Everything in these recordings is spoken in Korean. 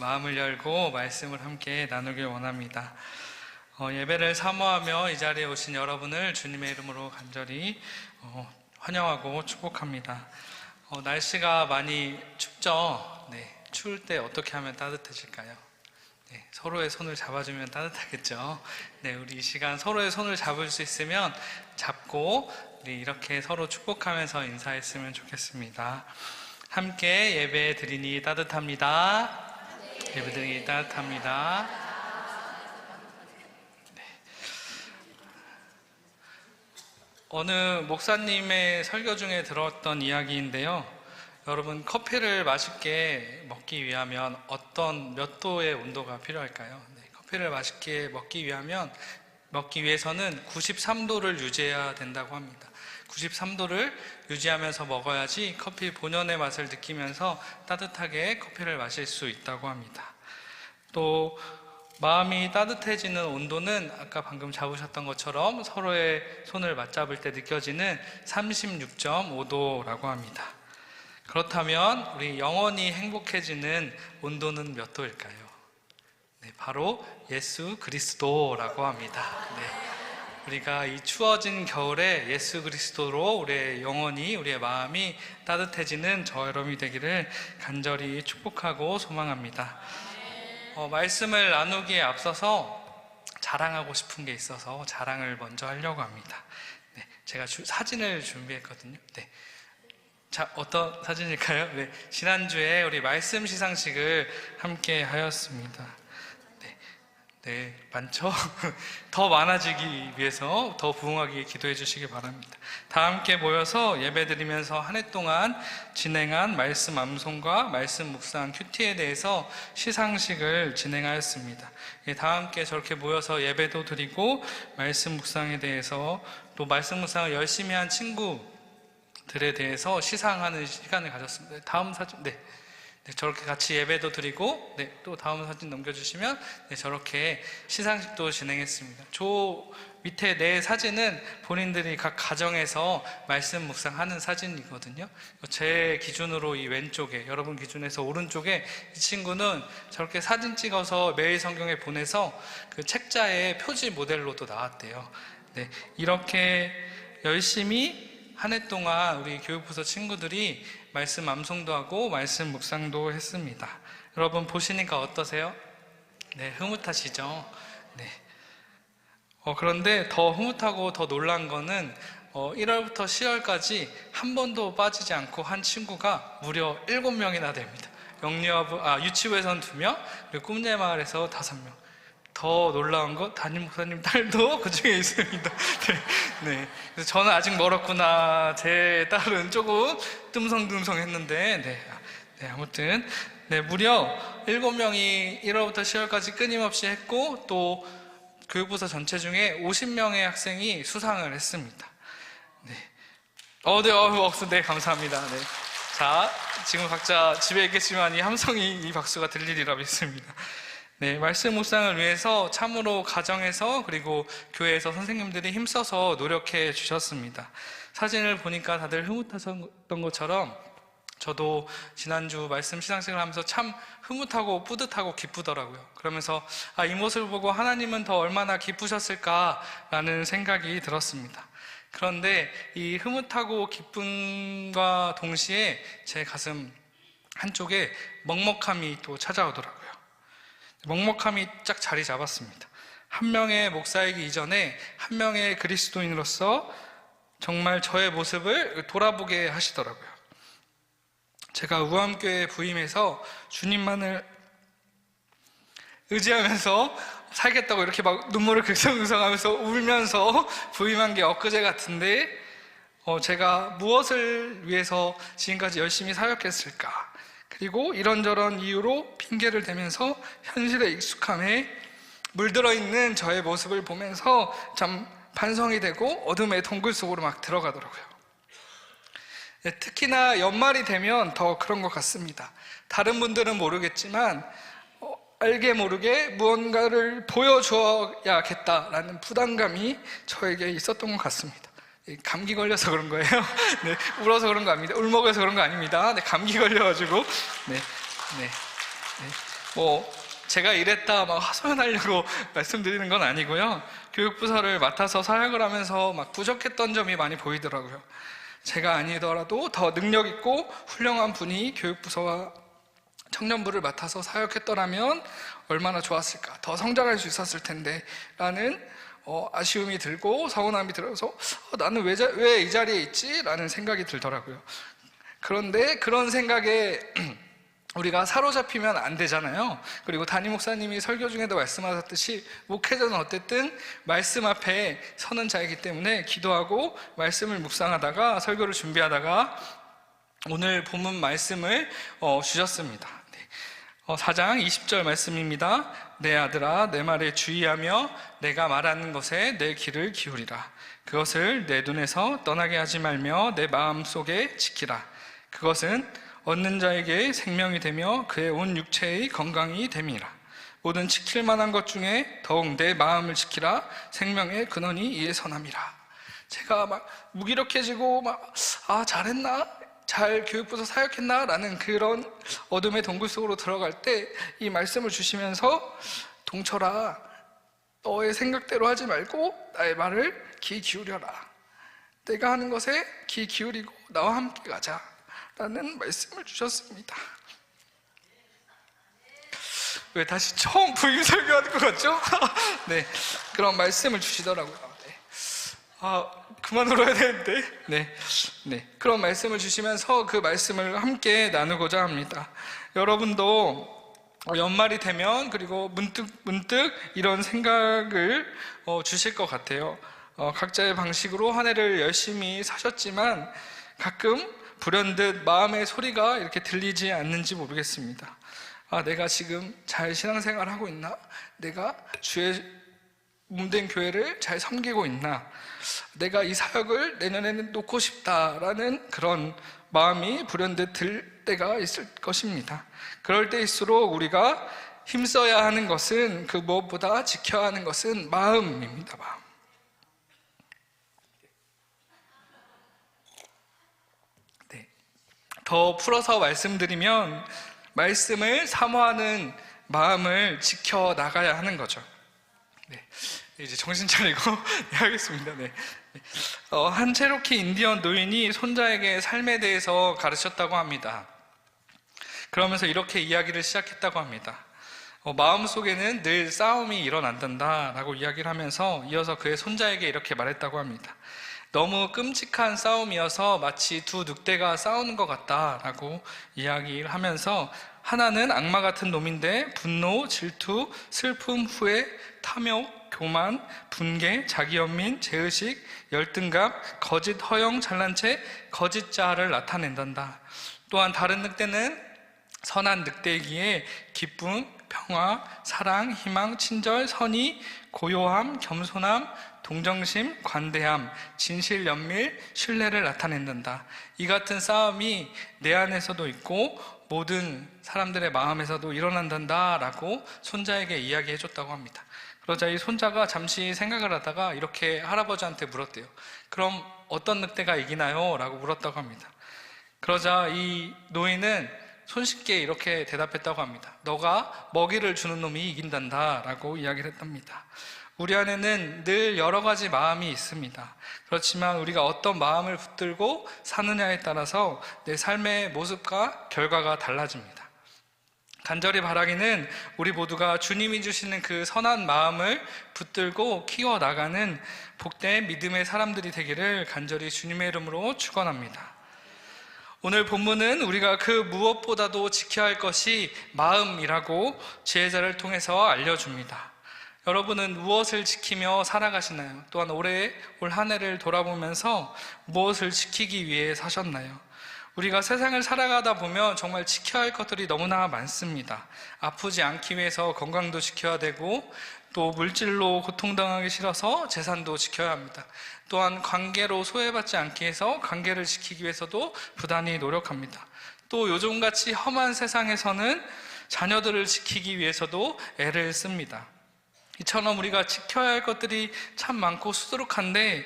마음을 열고 말씀을 함께 나누길 원합니다. 예배를 사모하며 이 자리에 오신 여러분을 주님의 이름으로 간절히 환영하고 축복합니다. 날씨가 많이 춥죠? 네, 추울 때 어떻게 하면 따뜻해질까요? 네, 서로의 손을 잡아주면 따뜻하겠죠? 네, 우리 이 시간 서로의 손을 잡을 수 있으면 잡고 우리 이렇게 서로 축복하면서 인사했으면 좋겠습니다. 함께 예배 드리니 따뜻합니다. 예배 드리니 따뜻합니다. 네. 어느 목사님의 설교 중에 들었던 이야기인데요. 여러분, 커피를 맛있게 먹기 위하면 어떤 몇 도의 온도가 필요할까요? 네, 커피를 맛있게 먹기 위해서는 93도를 유지해야 된다고 합니다. 93도를 유지하면서 먹어야지 커피 본연의 맛을 느끼면서 따뜻하게 커피를 마실 수 있다고 합니다. 또 마음이 따뜻해지는 온도는 아까 방금 잡으셨던 것처럼 서로의 손을 맞잡을 때 느껴지는 36.5도라고 합니다. 그렇다면 우리 영원히 행복해지는 온도는 몇 도일까요? 네, 바로 예수 그리스도라고 합니다. 네. 우리가 이 추워진 겨울에 예수 그리스도로 우리의 영혼이, 우리의 마음이 따뜻해지는 저 여러분이 되기를 간절히 축복하고 소망합니다. 말씀을 나누기에 앞서서 자랑하고 싶은 게 있어서 자랑을 먼저 하려고 합니다. 네, 제가 사진을 준비했거든요. 네. 자, 어떤 사진일까요? 네, 지난주에 우리 말씀 시상식을 함께 하였습니다. 네, 많죠? 더 많아지기 위해서 더 부흥하기 기도해 주시기 바랍니다. 다 함께 모여서 예배 드리면서 한 해 동안 진행한 말씀 암송과 말씀 묵상 큐티에 대해서 시상식을 진행하였습니다. 다 함께 저렇게 모여서 예배도 드리고 말씀 묵상에 대해서 또 말씀 묵상을 열심히 한 친구들에 대해서 시상하는 시간을 가졌습니다. 다음 사진, 네. 네, 저렇게 같이 예배도 드리고, 네, 또 다음 사진 넘겨주시면, 네, 저렇게 시상식도 진행했습니다. 저 밑에 네 사진은 본인들이 각 가정에서 말씀 묵상하는 사진이거든요. 제 기준으로 이 왼쪽에, 여러분 기준에서 오른쪽에 이 친구는 저렇게 사진 찍어서 매일 성경에 보내서 그 책자의 표지 모델로도 나왔대요. 네, 이렇게 열심히 한 해 동안 우리 교육부서 친구들이 말씀 암송도 하고 말씀 묵상도 했습니다. 여러분 보시니까 어떠세요? 네, 흐뭇하시죠? 네. 그런데 더 흐뭇하고 더 놀란 거는 1월부터 10월까지 한 번도 빠지지 않고 한 친구가 무려 7명이나 됩니다. 유치부에서는 2명, 그리고 꿈예마을에서 5명. 더 놀라운 건 담임 목사님 딸도 그 중에 있습니다. 네. 그래서 저는 아직 멀었구나. 제 딸은 조금 뜸성뜸성 했는데, 네, 아무튼, 네, 무려 7명이 1월부터 10월까지 끊임없이 했고, 또 교육부서 전체 중에 50명의 학생이 수상을 했습니다. 네. 네, 감사합니다. 네. 자, 지금 각자 집에 있겠지만 이 함성이, 이 박수가 들리리라 믿습니다. 네, 말씀 묵상을 위해서 참으로 가정에서 그리고 교회에서 선생님들이 힘써서 노력해 주셨습니다. 사진을 보니까 다들 흐뭇하셨던 것처럼 저도 지난주 말씀 시상식을 하면서 참 흐뭇하고 뿌듯하고 기쁘더라고요. 그러면서 이 모습을 보고 하나님은 더 얼마나 기쁘셨을까라는 생각이 들었습니다. 그런데 이 흐뭇하고 기쁨과 동시에 제 가슴 한쪽에 먹먹함이 또 찾아오더라고요. 먹먹함이 쫙 자리 잡았습니다. 한 명의 목사이기 이전에 한 명의 그리스도인으로서 정말 저의 모습을 돌아보게 하시더라고요. 제가 우암교회에 부임해서 주님만을 의지하면서 살겠다고 이렇게 막 눈물을 글썽글썽하면서 울면서 부임한 게 엊그제 같은데 제가 무엇을 위해서 지금까지 열심히 사역했을까? 그리고 이런저런 이유로 핑계를 대면서 현실에 익숙함에 물들어 있는 저의 모습을 보면서 참 반성이 되고 어둠의 동굴 속으로 막 들어가더라고요. 네, 특히나 연말이 되면 더 그런 것 같습니다. 다른 분들은 모르겠지만 알게 모르게 무언가를 보여줘야겠다라는 부담감이 저에게 있었던 것 같습니다. 감기 걸려서 그런 거예요. 네, 울어서 그런 거 아닙니다. 울먹여서 그런 거 아닙니다. 네, 감기 걸려가지고. 네. 뭐 제가 이랬다 막 하소연하려고 말씀드리는 건 아니고요. 교육부서를 맡아서 사역을 하면서 막 부족했던 점이 많이 보이더라고요. 제가 아니더라도 더 능력 있고 훌륭한 분이 교육부서와 청년부를 맡아서 사역했더라면 얼마나 좋았을까, 더 성장할 수 있었을 텐데 라는 아쉬움이 들고 서운함이 들어서 나는 왜 이 자리에 있지? 라는 생각이 들더라고요. 그런데 그런 생각에 우리가 사로잡히면 안 되잖아요. 그리고 담임 목사님이 설교 중에도 말씀하셨듯이 목회자는 어쨌든 말씀 앞에 서는 자이기 때문에 기도하고 말씀을 묵상하다가 설교를 준비하다가 오늘 본문 말씀을 주셨습니다. 4장 20절 말씀입니다. 내 아들아 내 말에 주의하며 내가 말하는 것에 내 귀를 기울이라. 그것을 내 눈에서 떠나게 하지 말며 내 마음속에 지키라. 그것은 얻는 자에게 생명이 되며 그의 온 육체의 건강이 됨이라. 모든 지킬 만한 것 중에 더욱 내 마음을 지키라. 생명의 근원이 이에 선함이라. 제가 막 무기력해지고 잘했나? 잘 교육부서 사역했나? 라는 그런 어둠의 동굴 속으로 들어갈 때 이 말씀을 주시면서 동철아, 너의 생각대로 하지 말고 나의 말을 귀 기울여라. 내가 하는 것에 귀 기울이고 나와 함께 가자 라는 말씀을 주셨습니다. 왜 다시 처음 부임 설교하는 것 같죠? 네, 그런 말씀을 주시더라고요. 그만 울어야 되는데. 네, 그런 말씀을 주시면서 그 말씀을 함께 나누고자 합니다. 여러분도 연말이 되면 그리고 문득 이런 생각을 주실 것 같아요. 각자의 방식으로 한 해를 열심히 사셨지만 가끔 불현듯 마음의 소리가 이렇게 들리지 않는지 모르겠습니다. 내가 지금 잘 신앙생활 하고 있나? 내가 주의 몸된 교회를 잘 섬기고 있나? 내가 이 사역을 내년에는 놓고 싶다라는 그런 마음이 불현듯 들 때가 있을 것입니다. 그럴 때일수록 우리가 힘써야 하는 것은 그 무엇보다 지켜야 하는 것은 마음입니다. 마음. 네. 더 풀어서 말씀드리면 말씀을 사모하는 마음을 지켜나가야 하는 거죠. 네. 이제 정신 차리고 하겠습니다. 네. 한 체로키 인디언 노인이 손자에게 삶에 대해서 가르쳤다고 합니다. 그러면서 이렇게 이야기를 시작했다고 합니다. 마음속에는 늘 싸움이 일어난단다 라고 이야기를 하면서 이어서 그의 손자에게 이렇게 말했다고 합니다. 너무 끔찍한 싸움이어서 마치 두 늑대가 싸우는 것 같다라고 이야기를 하면서 하나는 악마 같은 놈인데 분노, 질투, 슬픔, 후회, 탐욕, 교만, 분개, 자기연민, 죄의식, 열등감, 거짓 허영, 잘난 체, 거짓 자아를 나타낸단다. 또한 다른 늑대는 선한 늑대이기에 기쁨, 평화, 사랑, 희망, 친절, 선의, 고요함, 겸손함, 동정심, 관대함, 진실, 연밀, 신뢰를 나타낸단다. 이 같은 싸움이 내 안에서도 있고 모든 사람들의 마음에서도 일어난단다 라고 손자에게 이야기해 줬다고 합니다. 그러자 이 손자가 잠시 생각을 하다가 이렇게 할아버지한테 물었대요. 그럼 어떤 늑대가 이기나요? 라고 물었다고 합니다. 그러자 이 노인은 손쉽게 이렇게 대답했다고 합니다. 너가 먹이를 주는 놈이 이긴단다 라고 이야기를 했답니다. 우리 안에는 늘 여러 가지 마음이 있습니다. 그렇지만 우리가 어떤 마음을 붙들고 사느냐에 따라서 내 삶의 모습과 결과가 달라집니다. 간절히 바라기는 우리 모두가 주님이 주시는 그 선한 마음을 붙들고 키워나가는 복된 믿음의 사람들이 되기를 간절히 주님의 이름으로 축원합니다. 오늘 본문은 우리가 그 무엇보다도 지켜야 할 것이 마음이라고 지혜자를 통해서 알려줍니다. 여러분은 무엇을 지키며 살아가시나요? 또한 올 한 해를 돌아보면서 무엇을 지키기 위해 사셨나요? 우리가 세상을 살아가다 보면 정말 지켜야 할 것들이 너무나 많습니다. 아프지 않기 위해서 건강도 지켜야 되고 또 물질로 고통당하기 싫어서 재산도 지켜야 합니다. 또한 관계로 소외받지 않기 위해서 관계를 지키기 위해서도 부단히 노력합니다. 또 요즘같이 험한 세상에서는 자녀들을 지키기 위해서도 애를 씁니다. 이처럼 우리가 지켜야 할 것들이 참 많고 수두룩한데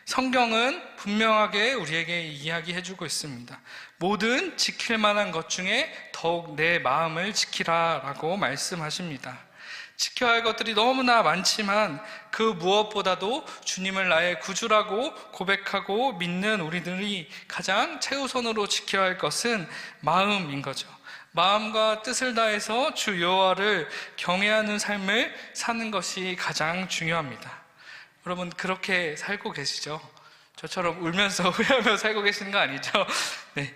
성경은 분명하게 우리에게 이야기해주고 있습니다. 모든 지킬 만한 것 중에 더욱 내 마음을 지키라 라고 말씀하십니다. 지켜야 할 것들이 너무나 많지만 그 무엇보다도 주님을 나의 구주라고 고백하고 믿는 우리들이 가장 최우선으로 지켜야 할 것은 마음인 거죠. 마음과 뜻을 다해서 주 여호와를 경외하는 삶을 사는 것이 가장 중요합니다. 여러분 그렇게 살고 계시죠? 저처럼 울면서 후회하며 살고 계시는 거 아니죠? 네.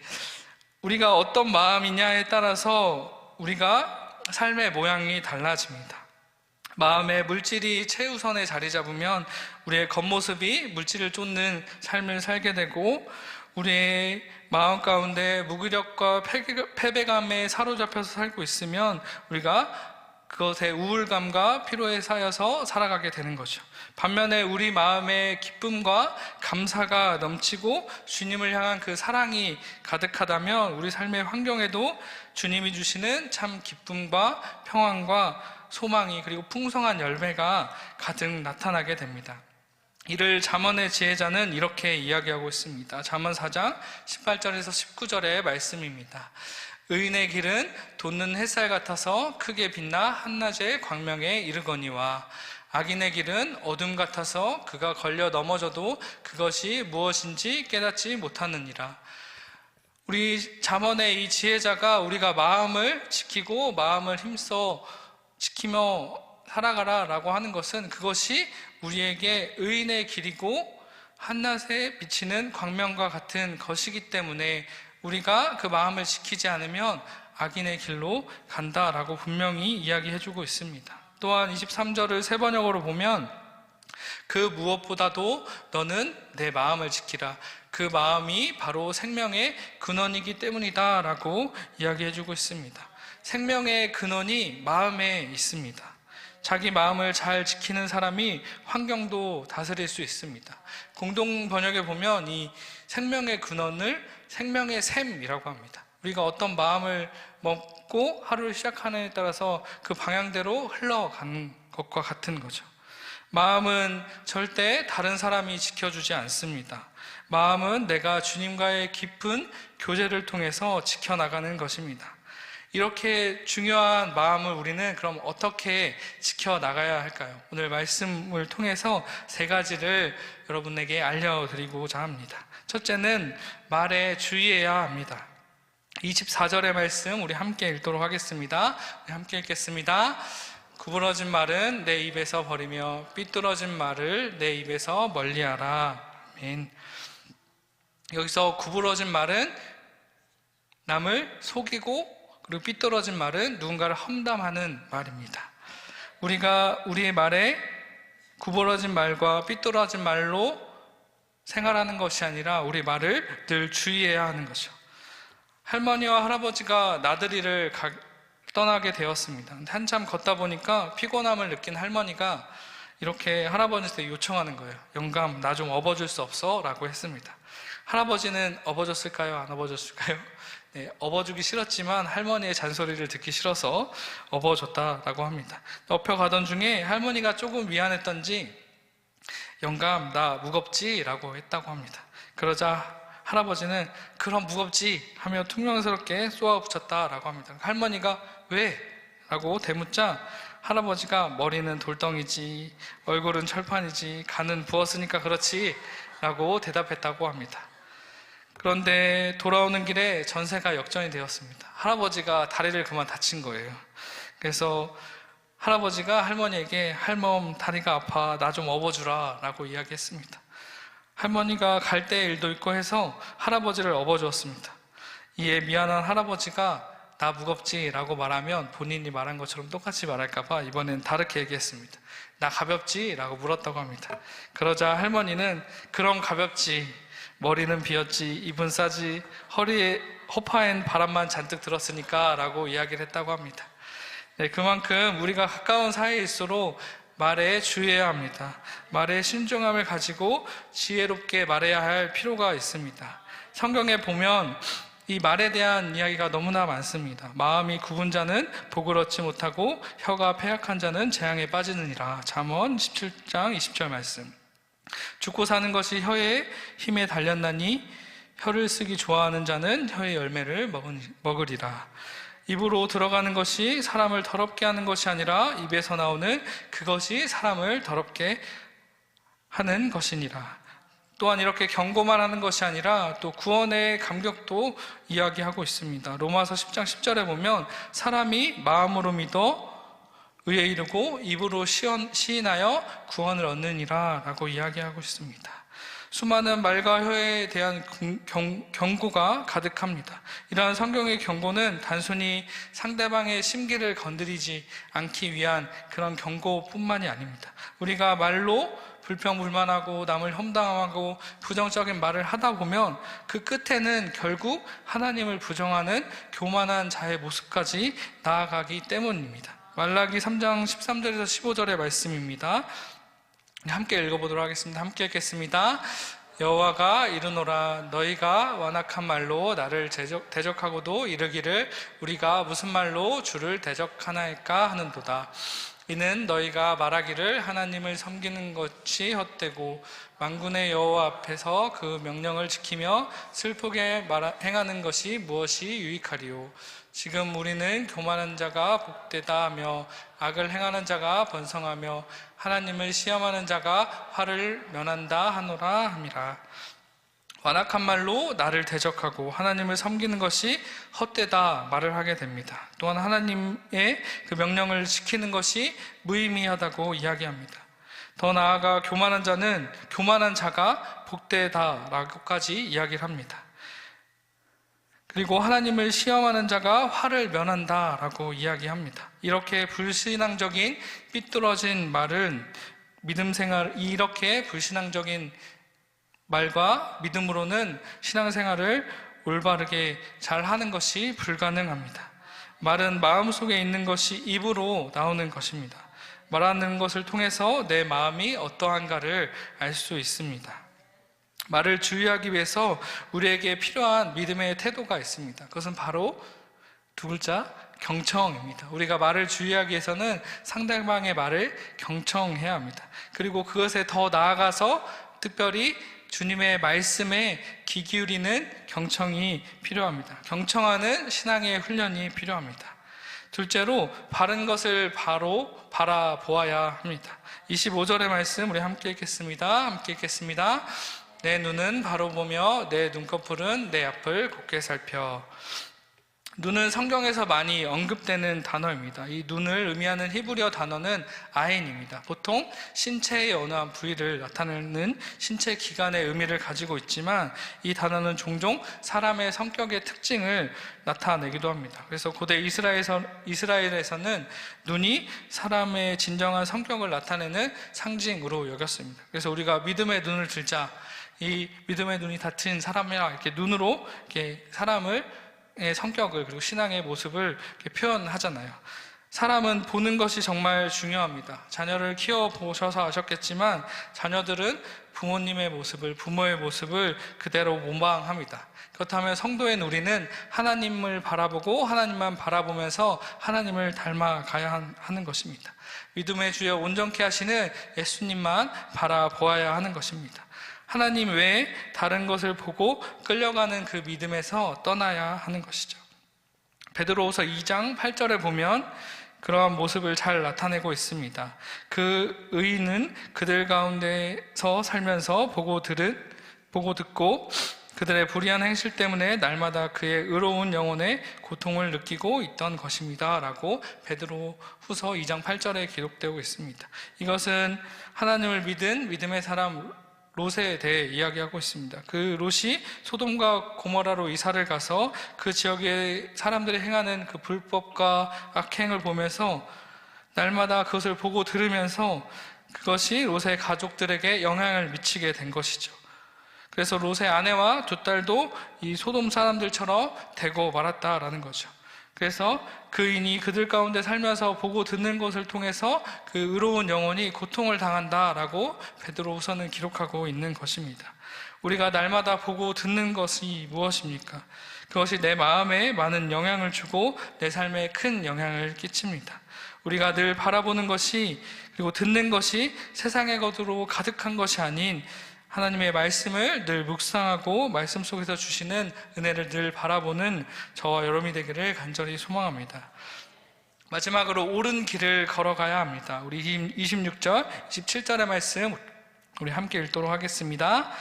우리가 어떤 마음이냐에 따라서 우리가 삶의 모양이 달라집니다. 마음의 물질이 최우선에 자리 잡으면 우리의 겉모습이 물질을 쫓는 삶을 살게 되고, 우리의 마음 가운데 무기력과 패배감에 사로잡혀서 살고 있으면 우리가 그것에 우울감과 피로에 쌓여서 살아가게 되는 거죠. 반면에 우리 마음에 기쁨과 감사가 넘치고 주님을 향한 그 사랑이 가득하다면 우리 삶의 환경에도 주님이 주시는 참 기쁨과 평안과 소망이, 그리고 풍성한 열매가 가득 나타나게 됩니다. 이를 잠언의 지혜자는 이렇게 이야기하고 있습니다. 잠언 4장 18절에서 19절의 말씀입니다. 의인의 길은 돋는 햇살 같아서 크게 빛나 한낮의 광명에 이르거니와 악인의 길은 어둠 같아서 그가 걸려 넘어져도 그것이 무엇인지 깨닫지 못하느니라. 우리 잠언의 이 지혜자가 우리가 마음을 지키고 마음을 힘써 지키며 살아가라 라고 하는 것은 그것이 우리에게 의인의 길이고 한낮에 비치는 광명과 같은 것이기 때문에 우리가 그 마음을 지키지 않으면 악인의 길로 간다라고 분명히 이야기해주고 있습니다. 또한 23절을 세 번역으로 보면 그 무엇보다도 너는 내 마음을 지키라. 그 마음이 바로 생명의 근원이기 때문이다 라고 이야기해주고 있습니다. 생명의 근원이 마음에 있습니다. 자기 마음을 잘 지키는 사람이 환경도 다스릴 수 있습니다. 공동 번역에 보면 이 생명의 근원을 생명의 샘이라고 합니다. 우리가 어떤 마음을 먹고 하루를 시작하느냐에 따라서 그 방향대로 흘러가는 것과 같은 거죠. 마음은 절대 다른 사람이 지켜주지 않습니다. 마음은 내가 주님과의 깊은 교제를 통해서 지켜나가는 것입니다. 이렇게 중요한 마음을 우리는 그럼 어떻게 지켜나가야 할까요? 오늘 말씀을 통해서 세 가지를 여러분에게 알려드리고자 합니다. 첫째는 말에 주의해야 합니다. 24절의 말씀 우리 함께 읽도록 하겠습니다. 우리 함께 읽겠습니다. 구부러진 말은 내 입에서 버리며 삐뚤어진 말을 내 입에서 멀리하라. 아멘. 여기서 구부러진 말은 남을 속이고, 그리고 삐뚤어진 말은 누군가를 험담하는 말입니다. 우리가 우리의 말에 구부러진 말과 삐뚤어진 말로 생활하는 것이 아니라 우리 말을 늘 주의해야 하는 것이죠. 할머니와 할아버지가 나들이를 떠나게 되었습니다. 한참 걷다 보니까 피곤함을 느낀 할머니가 이렇게 할아버지한테 요청하는 거예요. 영감, 나 좀 업어줄 수 없어? 라고 했습니다. 할아버지는 업어줬을까요? 안 업어줬을까요? 네, 업어주기 싫었지만 할머니의 잔소리를 듣기 싫어서 업어줬다라고 합니다. 업혀가던 중에 할머니가 조금 미안했던지 영감, 나 무겁지? 라고 했다고 합니다. 그러자 할아버지는 그럼 무겁지? 하며 퉁명스럽게 쏘아붙였다라고 합니다. 할머니가 왜? 라고 대묻자 할아버지가 머리는 돌덩이지, 얼굴은 철판이지, 간은 부었으니까 그렇지 라고 대답했다고 합니다. 그런데 돌아오는 길에 전세가 역전이 되었습니다. 할아버지가 다리를 그만 다친 거예요. 그래서 할아버지가 할머니에게 할멈 다리가 아파, 나 좀 업어주라 라고 이야기했습니다. 할머니가 갈 때 일도 있고 해서 할아버지를 업어주었습니다. 이에 미안한 할아버지가 나 무겁지? 라고 말하면 본인이 말한 것처럼 똑같이 말할까봐 이번엔 다르게 얘기했습니다. 나 가볍지? 라고 물었다고 합니다. 그러자 할머니는 그럼 가볍지, 머리는 비었지, 입은 싸지, 허파엔 바람만 잔뜩 들었으니까 라고 이야기를 했다고 합니다. 네, 그만큼 우리가 가까운 사이일수록 말에 주의해야 합니다. 말에 신중함을 가지고 지혜롭게 말해야 할 필요가 있습니다. 성경에 보면 이 말에 대한 이야기가 너무나 많습니다. 마음이 굽은 자는 복을 얻지 못하고 혀가 패약한 자는 재앙에 빠지느니라. 잠언 17장 20절 말씀. 죽고 사는 것이 혀의 힘에 달렸나니 혀를 쓰기 좋아하는 자는 혀의 열매를 먹으리라. 입으로 들어가는 것이 사람을 더럽게 하는 것이 아니라 입에서 나오는 그것이 사람을 더럽게 하는 것이니라. 또한 이렇게 경고만 하는 것이 아니라 또 구원의 감격도 이야기하고 있습니다. 로마서 10장 10절에 보면 사람이 마음으로 믿어 의에 이르고 입으로 시인하여 구원을 얻느니라 라고 이야기하고 있습니다. 수많은 말과 혀에 대한 경고가 가득합니다. 이러한 성경의 경고는 단순히 상대방의 심기를 건드리지 않기 위한 그런 경고뿐만이 아닙니다. 우리가 말로 불평불만하고 남을 험담하고 부정적인 말을 하다 보면 그 끝에는 결국 하나님을 부정하는 교만한 자의 모습까지 나아가기 때문입니다. 말라기 3장 13절에서 15절의 말씀입니다. 함께 읽어보도록 하겠습니다. 함께 읽겠습니다. 여호와가 이르노라, 너희가 완악한 말로 나를 대적하고도 이르기를 우리가 무슨 말로 주를 대적하나이까 하는도다. 이는 너희가 말하기를 하나님을 섬기는 것이 헛되고 만군의 여호와 앞에서 그 명령을 지키며 슬프게 행하는 것이 무엇이 유익하리요. 지금 우리는 교만한 자가 복되다 하며 악을 행하는 자가 번성하며 하나님을 시험하는 자가 화를 면한다 하노라 함이라. 완악한 말로 나를 대적하고 하나님을 섬기는 것이 헛되다 말을 하게 됩니다. 또한 하나님의 그 명령을 지키는 것이 무의미하다고 이야기합니다. 더 나아가 교만한 자가 복되다 라고까지 이야기를 합니다. 그리고 하나님을 시험하는 자가 화를 면한다 라고 이야기합니다. 이렇게 불신앙적인 삐뚤어진 말은 이렇게 불신앙적인 말과 믿음으로는 신앙생활을 올바르게 잘 하는 것이 불가능합니다. 말은 마음속에 있는 것이 입으로 나오는 것입니다. 말하는 것을 통해서 내 마음이 어떠한가를 알 수 있습니다. 말을 주의하기 위해서 우리에게 필요한 믿음의 태도가 있습니다. 그것은 바로 두 글자 경청입니다. 우리가 말을 주의하기 위해서는 상대방의 말을 경청해야 합니다. 그리고 그것에 더 나아가서 특별히 주님의 말씀에 귀 기울이는 경청이 필요합니다. 경청하는 신앙의 훈련이 필요합니다. 둘째로 바른 것을 바로 바라보아야 합니다. 25절의 말씀 우리 함께 읽겠습니다. 함께 읽겠습니다. 내 눈은 바로 보며 내 눈꺼풀은 내 앞을 곱게 살펴. 눈은 성경에서 많이 언급되는 단어입니다. 이 눈을 의미하는 히브리어 단어는 아인입니다. 보통 신체의 어느 한 부위를 나타내는 신체 기관의 의미를 가지고 있지만 이 단어는 종종 사람의 성격의 특징을 나타내기도 합니다. 그래서 고대 이스라엘에서는 눈이 사람의 진정한 성격을 나타내는 상징으로 여겼습니다. 그래서 우리가 믿음의 눈을 들자, 이 믿음의 눈이 닫힌 사람이라 이렇게 눈으로 이렇게 사람의 성격을 그리고 신앙의 모습을 표현하잖아요. 사람은 보는 것이 정말 중요합니다. 자녀를 키워보셔서 아셨겠지만 자녀들은 부모님의 모습을, 부모의 모습을 그대로 모방합니다. 그렇다면 성도인 우리는 하나님을 바라보고 하나님만 바라보면서 하나님을 닮아가야 하는 것입니다. 믿음의 주여 온전케 하시는 예수님만 바라보아야 하는 것입니다. 하나님 외에 다른 것을 보고 끌려가는 그 믿음에서 떠나야 하는 것이죠. 베드로후서 2장 8절에 보면 그러한 모습을 잘 나타내고 있습니다. 그 의인은 그들 가운데서 살면서 보고 듣고 그들의 불의한 행실 때문에 날마다 그의 의로운 영혼의 고통을 느끼고 있던 것입니다 라고 베드로후서 2장 8절에 기록되고 있습니다. 이것은 하나님을 믿은 믿음의 사람 롯에 대해 이야기하고 있습니다. 그 롯이 소돔과 고모라로 이사를 가서 그 지역의 사람들이 행하는 그 불법과 악행을 보면서 날마다 그것을 보고 들으면서 그것이 롯의 가족들에게 영향을 미치게 된 것이죠. 그래서 롯의 아내와 두 딸도 이 소돔 사람들처럼 되고 말았다라는 거죠. 그래서 그인이 그들 가운데 살면서 보고 듣는 것을 통해서 그 의로운 영혼이 고통을 당한다라고 베드로후서는 기록하고 있는 것입니다. 우리가 날마다 보고 듣는 것이 무엇입니까? 그것이 내 마음에 많은 영향을 주고 내 삶에 큰 영향을 끼칩니다. 우리가 늘 바라보는 것이, 그리고 듣는 것이 세상의 것으로 가득한 것이 아닌 하나님의 말씀을 늘 묵상하고 말씀 속에서 주시는 은혜를 늘 바라보는 저와 여러분이 되기를 간절히 소망합니다. 마지막으로 옳은 길을 걸어가야 합니다. 우리 26절, 27절의 말씀 우리 함께 읽도록 하겠습니다.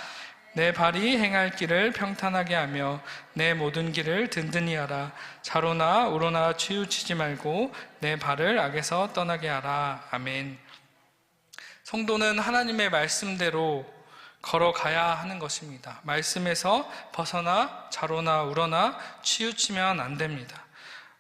내 발이 행할 길을 평탄하게 하며 내 모든 길을 든든히 하라. 좌로나 우로나 치우치지 말고 내 발을 악에서 떠나게 하라. 아멘. 성도는 하나님의 말씀대로 걸어가야 하는 것입니다. 말씀에서 벗어나 좌로나 우로나 치우치면 안 됩니다.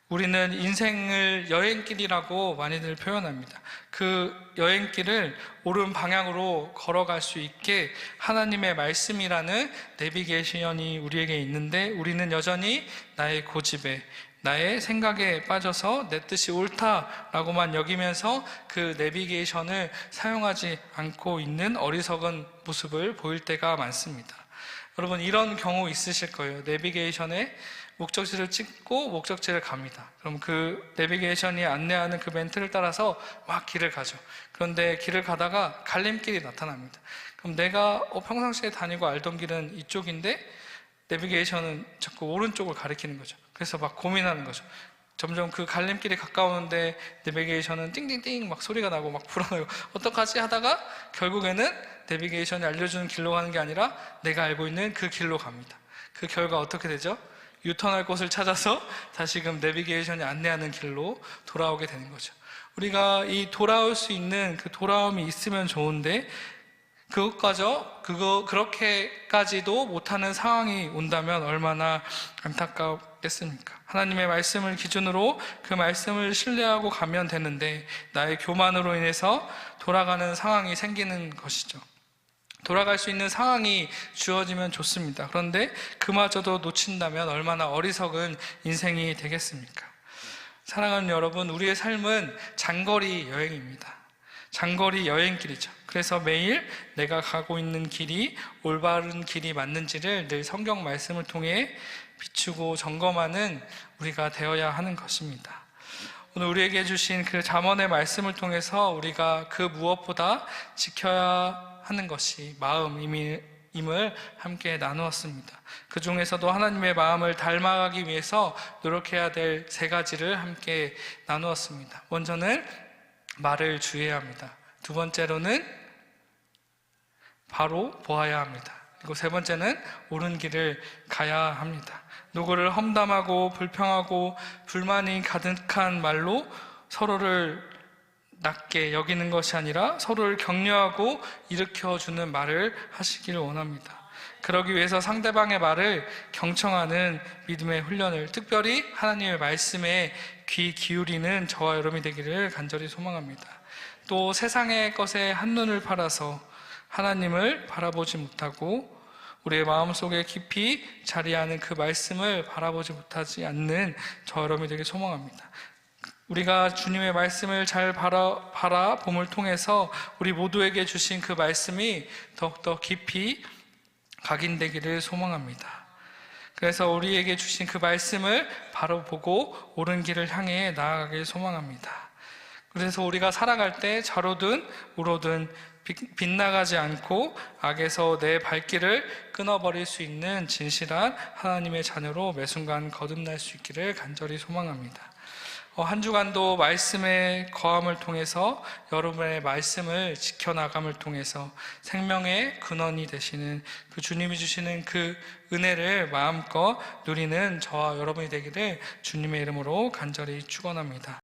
우리는 인생을 여행길이라고 많이들 표현합니다. 그 여행길을 옳은 방향으로 걸어갈 수 있게 하나님의 말씀이라는 내비게이션이 우리에게 있는데, 우리는 여전히 나의 고집에, 나의 생각에 빠져서 내 뜻이 옳다라고만 여기면서 그 내비게이션을 사용하지 않고 있는 어리석은 모습을 보일 때가 많습니다. 여러분, 이런 경우 있으실 거예요. 내비게이션에 목적지를 찍고 목적지를 갑니다. 그럼 그 내비게이션이 안내하는 그 멘트를 따라서 막 길을 가죠. 그런데 길을 가다가 갈림길이 나타납니다. 그럼 내가 평상시에 다니고 알던 길은 이쪽인데 내비게이션은 자꾸 오른쪽을 가리키는 거죠. 그래서 막 고민하는 거죠. 점점 그 갈림길이 가까우는데 내비게이션은 띵띵띵 막 소리가 나고 막 불어나고 어떡하지 하다가 결국에는 내비게이션이 알려주는 길로 가는 게 아니라 내가 알고 있는 그 길로 갑니다. 그 결과 어떻게 되죠? 유턴할 곳을 찾아서 다시금 내비게이션이 안내하는 길로 돌아오게 되는 거죠. 우리가 이 돌아올 수 있는 그 돌아옴이 있으면 좋은데 그렇게까지도 못하는 상황이 온다면 얼마나 안타깝겠습니까? 하나님의 말씀을 기준으로 그 말씀을 신뢰하고 가면 되는데 나의 교만으로 인해서 돌아가는 상황이 생기는 것이죠. 돌아갈 수 있는 상황이 주어지면 좋습니다. 그런데 그마저도 놓친다면 얼마나 어리석은 인생이 되겠습니까? 사랑하는 여러분, 우리의 삶은 장거리 여행입니다. 장거리 여행길이죠. 그래서 매일 내가 가고 있는 길이 올바른 길이 맞는지를 늘 성경 말씀을 통해 비추고 점검하는 우리가 되어야 하는 것입니다. 오늘 우리에게 주신 그 잠언의 말씀을 통해서 우리가 그 무엇보다 지켜야 하는 것이 마음임을 함께 나누었습니다. 그 중에서도 하나님의 마음을 닮아가기 위해서 노력해야 될 3가지를 함께 나누었습니다. 먼저는 말을 주의해야 합니다. 두 번째로는 바로 보아야 합니다. 그리고 3번째는 옳은 길을 가야 합니다. 누구를 험담하고 불평하고 불만이 가득한 말로 서로를 낮게 여기는 것이 아니라 서로를 격려하고 일으켜주는 말을 하시기를 원합니다. 그러기 위해서 상대방의 말을 경청하는 믿음의 훈련을, 특별히 하나님의 말씀에 귀 기울이는 저와 여러분이 되기를 간절히 소망합니다. 또 세상의 것에 한눈을 팔아서 하나님을 바라보지 못하고 우리의 마음속에 깊이 자리하는 그 말씀을 바라보지 못하지 않는 저와 여러분이 되기를 소망합니다. 우리가 주님의 말씀을 잘 바라봄을 통해서 우리 모두에게 주신 그 말씀이 더욱더 깊이 각인되기를 소망합니다. 그래서 우리에게 주신 그 말씀을 바로 보고 옳은 길을 향해 나아가길 소망합니다. 그래서 우리가 살아갈 때 좌로든 우로든 빗나가지 않고 악에서 내 발길을 끊어버릴 수 있는 진실한 하나님의 자녀로 매 순간 거듭날 수 있기를 간절히 소망합니다. 한 주간도 말씀의 거함을 통해서 여러분의 말씀을 지켜나감을 통해서 생명의 근원이 되시는 그 주님이 주시는 그 은혜를 마음껏 누리는 저와 여러분이 되기를 주님의 이름으로 간절히 축원합니다.